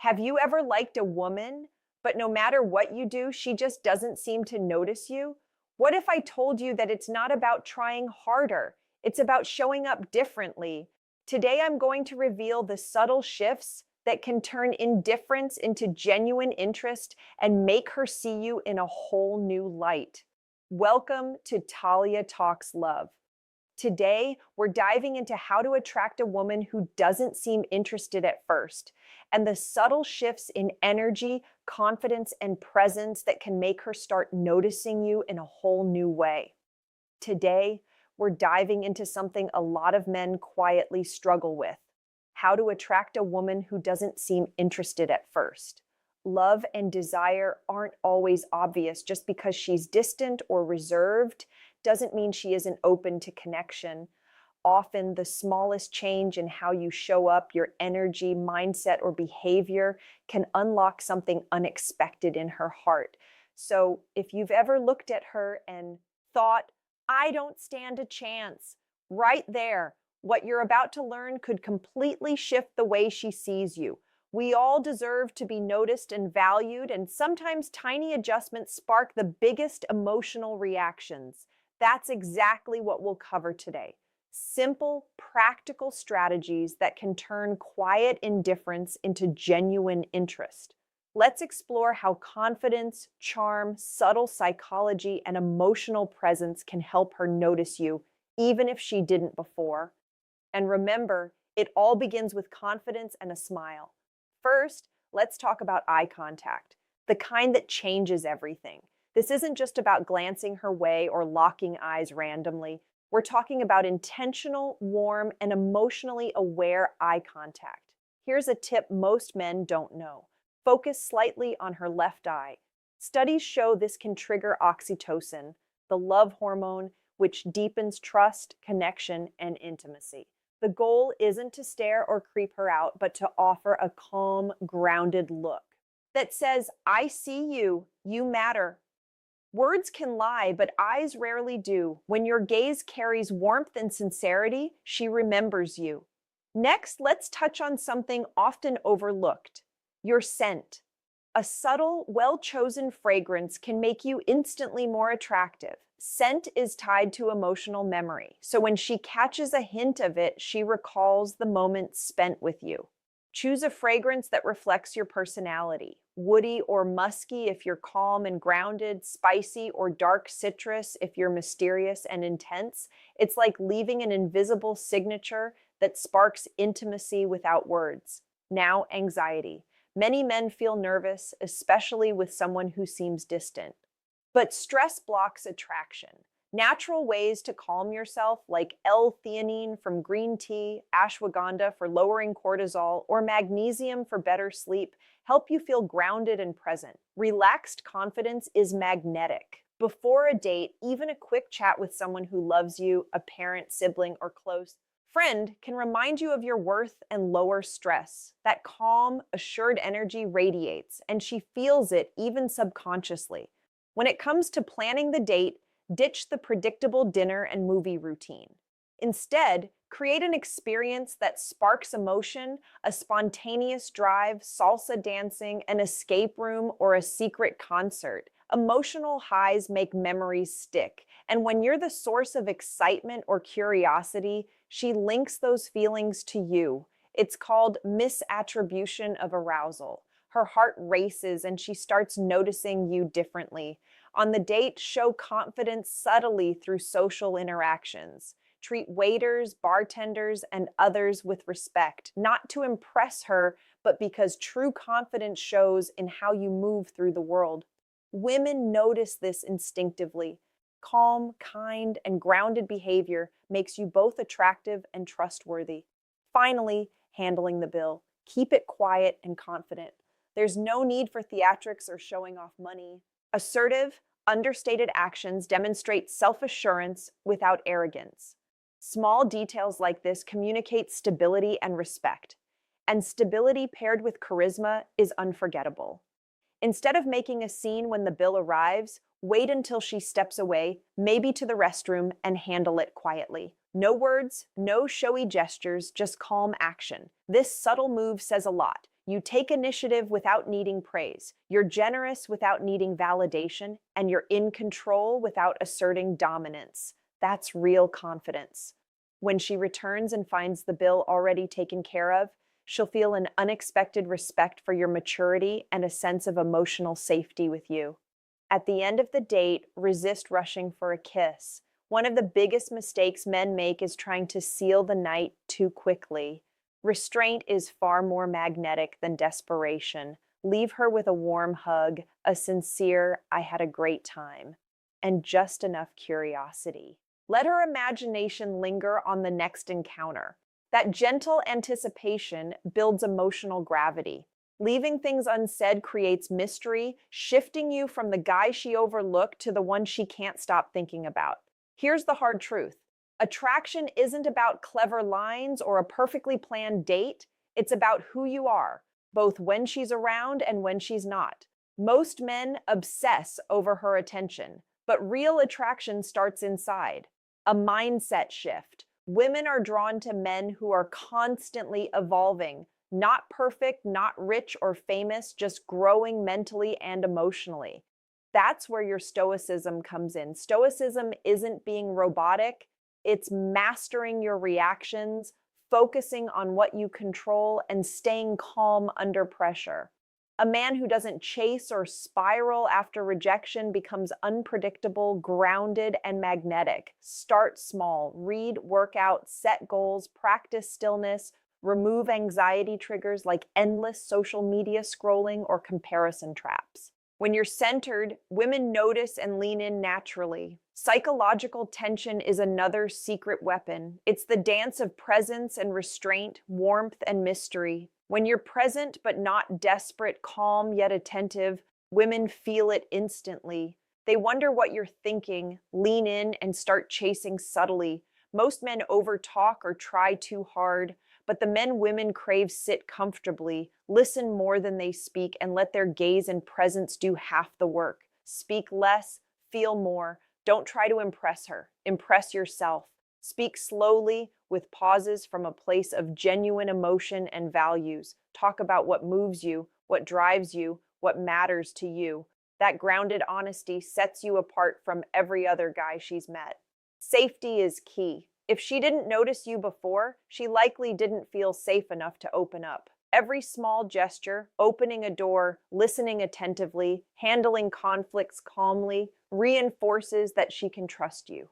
Have you ever liked a woman, but no matter what you do, she just doesn't seem to notice you? What if I told you that it's not about trying harder? It's about showing up differently. Today, I'm going to reveal the subtle shifts that can turn indifference into genuine interest and make her see you in a whole new light. Welcome to Talia Talks Love. Today, we're diving into how to attract a woman who doesn't seem interested at first, and the subtle shifts in energy, confidence, and presence that can make her start noticing you in a whole new way. Today, we're diving into something a lot of men quietly struggle with: how to attract a woman who doesn't seem interested at first. Love and desire aren't always obvious. Just because she's distant or reserved doesn't mean she isn't open to connection. Often, the smallest change in how you show up, your energy, mindset, or behavior can unlock something unexpected in her heart. So, if you've ever looked at her and thought, I don't stand a chance, right there, what you're about to learn could completely shift the way she sees you. We all deserve to be noticed and valued, and sometimes tiny adjustments spark the biggest emotional reactions. That's exactly what we'll cover today. Simple, practical strategies that can turn quiet indifference into genuine interest. Let's explore how confidence, charm, subtle psychology, and emotional presence can help her notice you, even if she didn't before. And remember, it all begins with confidence and a smile. First, let's talk about eye contact, the kind that changes everything. This isn't just about glancing her way or locking eyes randomly. We're talking about intentional, warm, and emotionally aware eye contact. Here's a tip most men don't know. Focus slightly on her left eye. Studies show this can trigger oxytocin, the love hormone, which deepens trust, connection, and intimacy. The goal isn't to stare or creep her out, but to offer a calm, grounded look that says, I see you, you matter. Words can lie, but eyes rarely do. When your gaze carries warmth and sincerity, she remembers you. Next, let's touch on something often overlooked: your scent. A subtle, well-chosen fragrance can make you instantly more attractive. Scent is tied to emotional memory, so when she catches a hint of it, she recalls the moment spent with you. Choose a fragrance that reflects your personality: woody or musky if you're calm and grounded, spicy or dark citrus if you're mysterious and intense. It's like leaving an invisible signature that sparks intimacy without words. Now, anxiety. Many men feel nervous, especially with someone who seems distant. But stress blocks attraction. Natural ways to calm yourself, like L-theanine from green tea, ashwagandha for lowering cortisol, or magnesium for better sleep, help you feel grounded and present. Relaxed confidence is magnetic. Before a date, even a quick chat with someone who loves you, a parent, sibling, or close friend, can remind you of your worth and lower stress. That calm, assured energy radiates, and she feels it even subconsciously. When it comes to planning the date, ditch the predictable dinner and movie routine. Instead, create an experience that sparks emotion: a spontaneous drive, salsa dancing, an escape room, or a secret concert. Emotional highs make memories stick, and when you're the source of excitement or curiosity, she links those feelings to you. It's called misattribution of arousal. Her heart races and she starts noticing you differently. On the date, show confidence subtly through social interactions. Treat waiters, bartenders, and others with respect, not to impress her, but because true confidence shows in how you move through the world. Women notice this instinctively. Calm, kind, and grounded behavior makes you both attractive and trustworthy. Finally, handling the bill. Keep it quiet and confident. There's no need for theatrics or showing off money. Assertive, understated actions demonstrate self-assurance without arrogance. Small details like this communicate stability and respect, and stability paired with charisma is unforgettable. Instead of making a scene when the bill arrives, wait until she steps away, maybe to the restroom, and handle it quietly. No words, no showy gestures, just calm action. This subtle move says a lot. You take initiative without needing praise. You're generous without needing validation, and you're in control without asserting dominance. That's real confidence. When she returns and finds the bill already taken care of, she'll feel an unexpected respect for your maturity and a sense of emotional safety with you. At the end of the date, resist rushing for a kiss. One of the biggest mistakes men make is trying to seal the night too quickly. Restraint is far more magnetic than desperation. Leave her with a warm hug, a sincere, "I had a great time," and just enough curiosity. Let her imagination linger on the next encounter. That gentle anticipation builds emotional gravity. Leaving things unsaid creates mystery, shifting you from the guy she overlooked to the one she can't stop thinking about. Here's the hard truth. Attraction isn't about clever lines or a perfectly planned date. It's about who you are, both when she's around and when she's not. Most men obsess over her attention, but real attraction starts inside. A mindset shift. Women are drawn to men who are constantly evolving, not perfect, not rich or famous, just growing mentally and emotionally. That's where your stoicism comes in. Stoicism isn't being robotic, it's mastering your reactions, focusing on what you control, and staying calm under pressure. A man who doesn't chase or spiral after rejection becomes unpredictable, grounded, and magnetic. Start small, read, work out, set goals, practice stillness, remove anxiety triggers like endless social media scrolling or comparison traps. When you're centered, women notice and lean in naturally. Psychological tension is another secret weapon. It's the dance of presence and restraint, warmth and mystery. When you're present but not desperate, calm yet attentive, women feel it instantly. They wonder what you're thinking, lean in, and start chasing subtly. Most men overtalk or try too hard, but the men women crave sit comfortably, listen more than they speak, and let their gaze and presence do half the work. Speak less, feel more. Don't try to impress her. Impress yourself. Speak slowly, with pauses from a place of genuine emotion and values. Talk about what moves you, what drives you, what matters to you. That grounded honesty sets you apart from every other guy she's met. Safety is key. If she didn't notice you before, she likely didn't feel safe enough to open up. Every small gesture, opening a door, listening attentively, handling conflicts calmly, reinforces that she can trust you.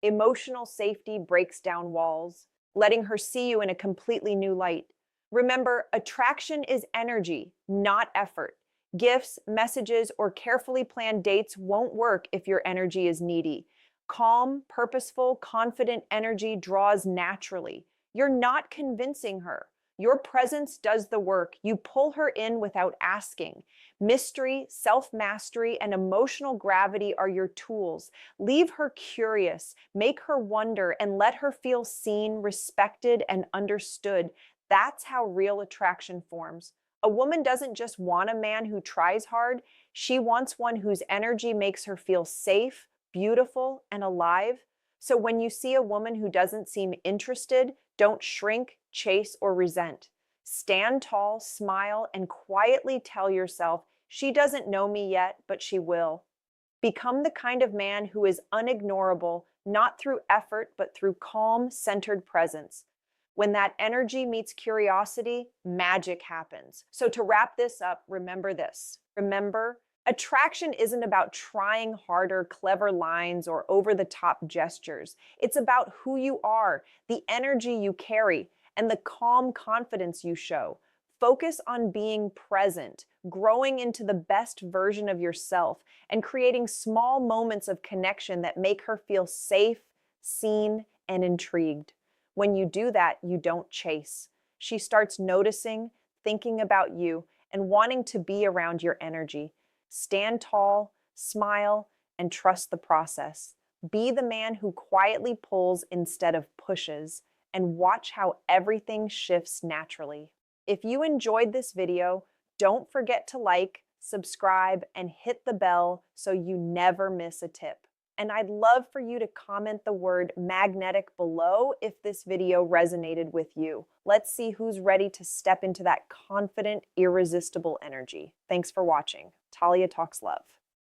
Emotional safety breaks down walls, letting her see you in a completely new light. Remember, attraction is energy, not effort. Gifts, messages, or carefully planned dates won't work if your energy is needy. Calm, purposeful, confident energy draws naturally. You're not convincing her. Your presence does the work. You pull her in without asking. Mystery, self-mastery, and emotional gravity are your tools. Leave her curious, make her wonder, and let her feel seen, respected, and understood. That's how real attraction forms. A woman doesn't just want a man who tries hard. She wants one whose energy makes her feel safe, beautiful, and alive. So when you see a woman who doesn't seem interested, don't shrink, chase, or resent. Stand tall, smile, and quietly tell yourself, she doesn't know me yet, but she will. Become the kind of man who is unignorable, not through effort, but through calm, centered presence. When that energy meets curiosity, magic happens. So to wrap this up, remember this. Remember, attraction isn't about trying harder, clever lines, or over-the-top gestures. It's about who you are, the energy you carry, and the calm confidence you show. Focus on being present, growing into the best version of yourself, and creating small moments of connection that make her feel safe, seen, and intrigued. When you do that, you don't chase. She starts noticing, thinking about you, and wanting to be around your energy. Stand tall, smile, and trust the process. Be the man who quietly pulls instead of pushes, and watch how everything shifts naturally. If you enjoyed this video, don't forget to like, subscribe, and hit the bell so you never miss a tip. And I'd love for you to comment the word magnetic below if this video resonated with you. Let's see who's ready to step into that confident, irresistible energy. Thanks for watching. Talia Talks Love.